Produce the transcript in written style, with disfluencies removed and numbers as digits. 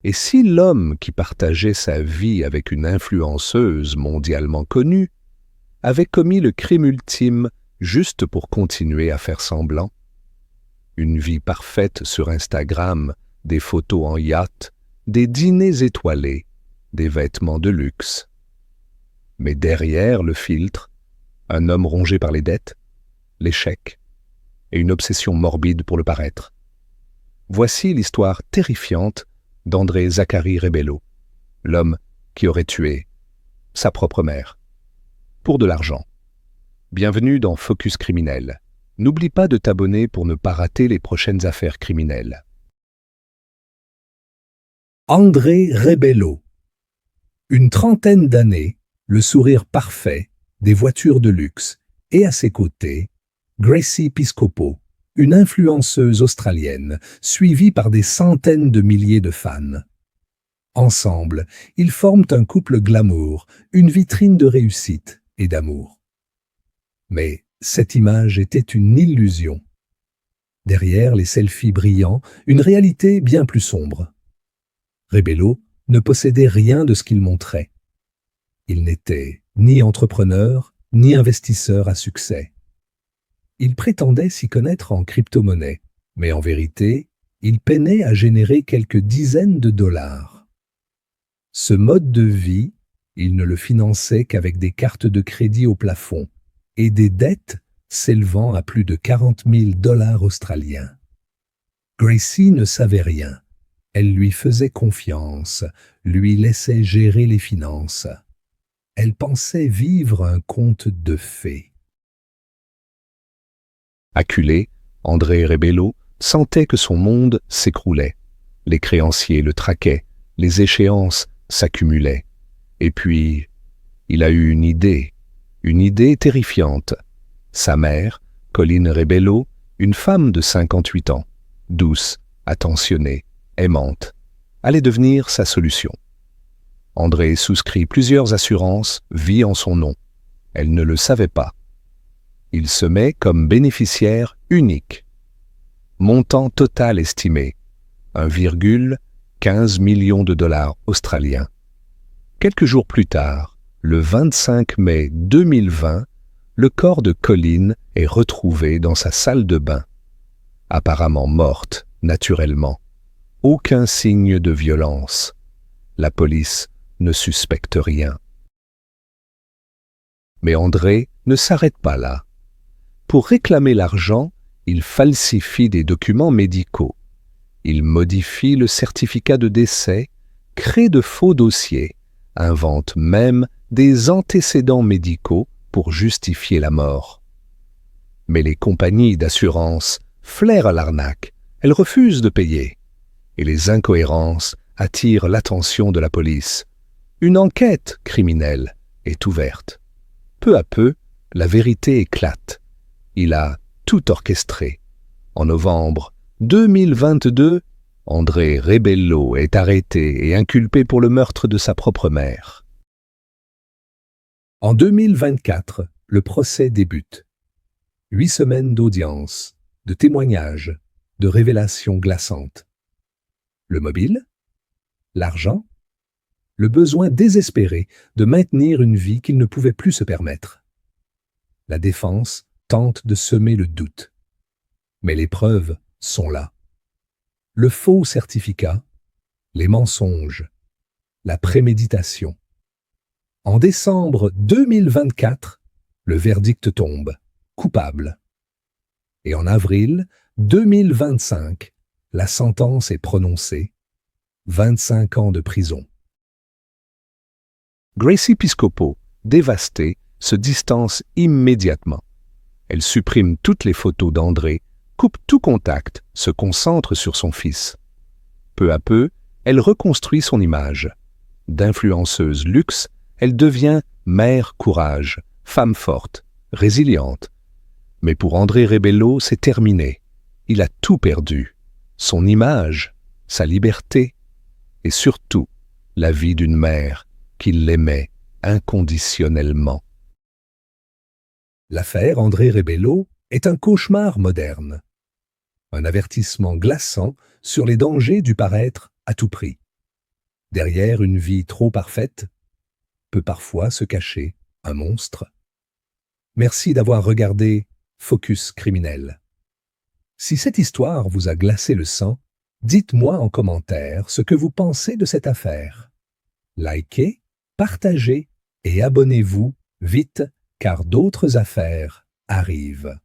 Et si l'homme qui partageait sa vie avec une influenceuse mondialement connue avait commis le crime ultime juste pour continuer à faire semblant? Une vie parfaite sur Instagram, des photos en yacht, des dîners étoilés, des vêtements de luxe. Mais derrière le filtre, un homme rongé par les dettes, l'échec et une obsession morbide pour le paraître. Voici l'histoire terrifiante d'André Zachary Rebello, l'homme qui aurait tué sa propre mère pour de l'argent. Bienvenue dans Focus Criminel. N'oublie pas de t'abonner pour ne pas rater les prochaines affaires criminelles. André Rebello. Une trentaine d'années, le sourire parfait, des voitures de luxe, et à ses côtés, Gracie Piscopo, une influenceuse australienne, suivie par des centaines de milliers de fans. Ensemble, ils forment un couple glamour, une vitrine de réussite et d'amour. Mais cette image était une illusion. Derrière les selfies brillants, une réalité bien plus sombre. Rebello ne possédait rien de ce qu'il montrait. Il n'était ni entrepreneur, ni investisseur à succès. Il prétendait s'y connaître en crypto-monnaie, mais en vérité, il peinait à générer quelques dizaines de dollars. Ce mode de vie, il ne le finançait qu'avec des cartes de crédit au plafond et des dettes s'élevant à plus de 40 000 dollars australiens. Gracie ne savait rien. Elle lui faisait confiance, lui laissait gérer les finances. Elle pensait vivre un conte de fées. Acculé, André Rebello sentait que son monde s'écroulait. Les créanciers le traquaient, les échéances s'accumulaient. Et puis, il a eu une idée terrifiante. Sa mère, Colleen Rebello, une femme de 58 ans, douce, attentionnée, aimante, allait devenir sa solution. André souscrit plusieurs assurances, vie en son nom. Elle ne le savait pas. Il se met comme bénéficiaire unique. Montant total estimé, 1,15 million de dollars australiens. Quelques jours plus tard, le 25 mai 2020, le corps de Colleen est retrouvé dans sa salle de bain. Apparemment morte, naturellement. Aucun signe de violence. La police ne suspecte rien. Mais André ne s'arrête pas là. Pour réclamer l'argent, il falsifie des documents médicaux. Il modifie le certificat de décès, crée de faux dossiers, invente même des antécédents médicaux pour justifier la mort. Mais les compagnies d'assurance flairent l'arnaque, elles refusent de payer. Et les incohérences attirent l'attention de la police. Une enquête criminelle est ouverte. Peu à peu, la vérité éclate. Il a tout orchestré. En novembre 2022, André Rebello est arrêté et inculpé pour le meurtre de sa propre mère. En 2024, le procès débute. 8 semaines d'audience, de témoignages, de révélations glaçantes. Le mobile? L'argent? Le besoin désespéré de maintenir une vie qu'il ne pouvait plus se permettre. La défense tente de semer le doute. Mais les preuves sont là. Le faux certificat, les mensonges, la préméditation. En décembre 2024, le verdict tombe, coupable. Et en avril 2025, la sentence est prononcée, 25 ans de prison. Gracie Piscopo, dévastée, se distance immédiatement. Elle supprime toutes les photos d'André, coupe tout contact, se concentre sur son fils. Peu à peu, elle reconstruit son image. D'influenceuse luxe, elle devient mère courage, femme forte, résiliente. Mais pour André Rebello, c'est terminé. Il a tout perdu. Son image, sa liberté, et surtout la vie d'une mère qui l'aimait inconditionnellement. L'affaire André Rebello est un cauchemar moderne. Un avertissement glaçant sur les dangers du paraître à tout prix. Derrière une vie trop parfaite peut parfois se cacher un monstre. Merci d'avoir regardé Focus Criminel. Si cette histoire vous a glacé le sang, dites-moi en commentaire ce que vous pensez de cette affaire. Likez, partagez et abonnez-vous vite car d'autres affaires arrivent.